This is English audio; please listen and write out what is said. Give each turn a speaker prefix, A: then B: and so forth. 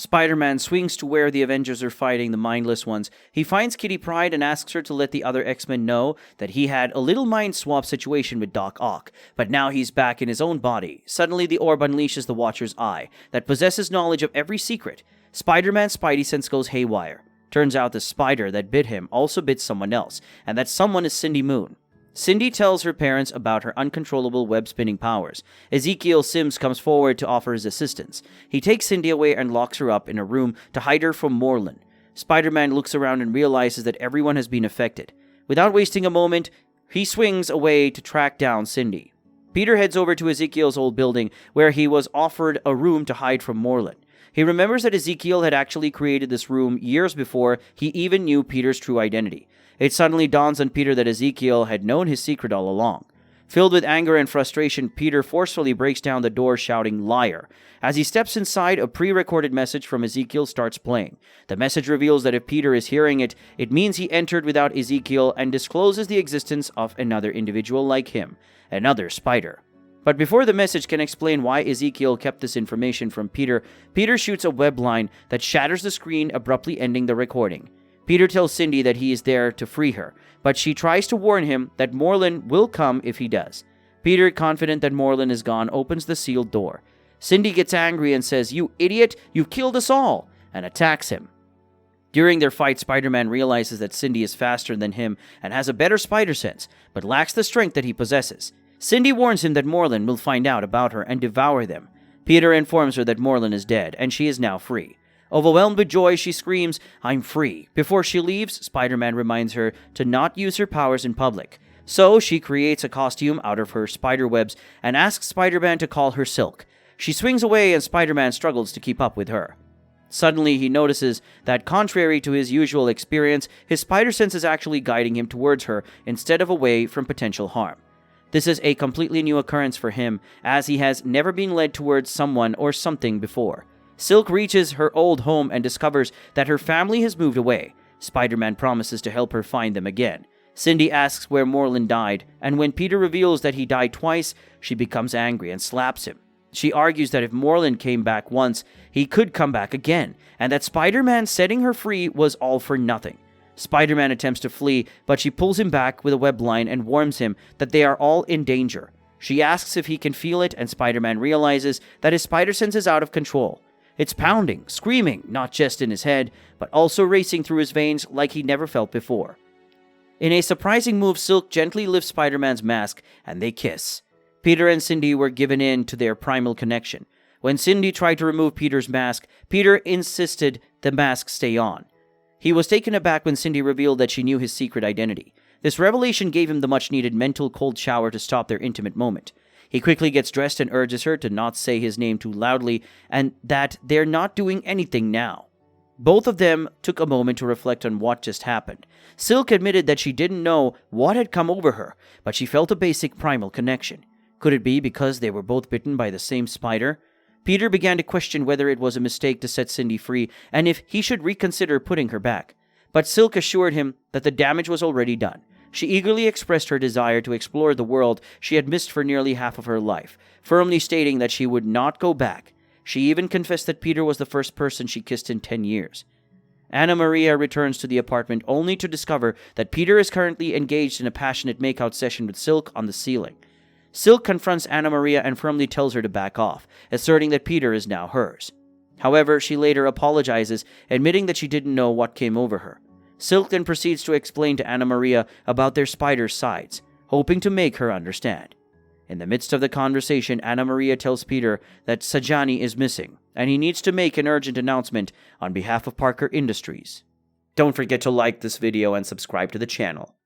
A: Spider-Man swings to where the Avengers are fighting the mindless ones. He finds Kitty Pryde and asks her to let the other X-Men know that he had a little mind swap situation with Doc Ock, but now he's back in his own body. Suddenly, the orb unleashes the Watcher's eye that possesses knowledge of every secret. Spider-Man's spidey sense goes haywire. Turns out the spider that bit him also bit someone else, and that someone is Cindy Moon. Cindy tells her parents about her uncontrollable web-spinning powers. Ezekiel Sims comes forward to offer his assistance. He takes Cindy away and locks her up in a room to hide her from Morlun. Spider-Man looks around and realizes that everyone has been affected. Without wasting a moment, he swings away to track down Cindy. Peter heads over to Ezekiel's old building, where he was offered a room to hide from Morlun. He remembers that Ezekiel had actually created this room years before he even knew Peter's true identity. It suddenly dawns on Peter that Ezekiel had known his secret all along. Filled with anger and frustration, Peter forcefully breaks down the door, shouting, "Liar!" As he steps inside, a pre-recorded message from Ezekiel starts playing. The message reveals that if Peter is hearing it, it means he entered without Ezekiel and discloses the existence of another individual like him, another spider. But before the message can explain why Ezekiel kept this information from Peter, Peter shoots a web line that shatters the screen, abruptly ending the recording. Peter tells Cindy that he is there to free her, but she tries to warn him that Morlun will come if he does. Peter, confident that Morlun is gone, opens the sealed door. Cindy gets angry and says, "You idiot, you've killed us all," and attacks him. During their fight, Spider-Man realizes that Cindy is faster than him and has a better spider sense, but lacks the strength that he possesses. Cindy warns him that Morlun will find out about her and devour them. Peter informs her that Morlun is dead, and she is now free. Overwhelmed with joy, she screams, "I'm free." Before she leaves, Spider-Man reminds her to not use her powers in public. So she creates a costume out of her spider webs and asks Spider-Man to call her Silk. She swings away and Spider-Man struggles to keep up with her. Suddenly, he notices that, contrary to his usual experience, his spider sense is actually guiding him towards her instead of away from potential harm. This is a completely new occurrence for him, as he has never been led towards someone or something before. Silk reaches her old home and discovers that her family has moved away. Spider-Man promises to help her find them again. Cindy asks where Morlun died, and when Peter reveals that he died twice, she becomes angry and slaps him. She argues that if Morlun came back once, he could come back again, and that Spider-Man setting her free was all for nothing. Spider-Man attempts to flee, but she pulls him back with a web line and warns him that they are all in danger. She asks if he can feel it, and Spider-Man realizes that his spider sense is out of control. It's pounding, screaming, not just in his head, but also racing through his veins like he never felt before. In a surprising move, Silk gently lifts Spider-Man's mask, and they kiss. Peter and Cindy were given in to their primal connection. When Cindy tried to remove Peter's mask, Peter insisted the mask stay on. He was taken aback when Cindy revealed that she knew his secret identity. This revelation gave him the much-needed mental cold shower to stop their intimate moment. He quickly gets dressed and urges her to not say his name too loudly, and that they're not doing anything now. Both of them took a moment to reflect on what just happened. Silk admitted that she didn't know what had come over her, but she felt a basic primal connection. Could it be because they were both bitten by the same spider? Peter began to question whether it was a mistake to set Cindy free, and if he should reconsider putting her back. But Silk assured him that the damage was already done. She eagerly expressed her desire to explore the world she had missed for nearly half of her life, firmly stating that she would not go back. She even confessed that Peter was the first person she kissed in 10 years. Anna Maria returns to the apartment only to discover that Peter is currently engaged in a passionate makeout session with Silk on the ceiling. Silk confronts Anna Maria and firmly tells her to back off, asserting that Peter is now hers. However, she later apologizes, admitting that she didn't know what came over her. Silk then proceeds to explain to Anna Maria about their spider sides, hoping to make her understand. In the midst of the conversation, Anna Maria tells Peter that Sajani is missing, and he needs to make an urgent announcement on behalf of Parker Industries. Don't forget to like this video and subscribe to the channel.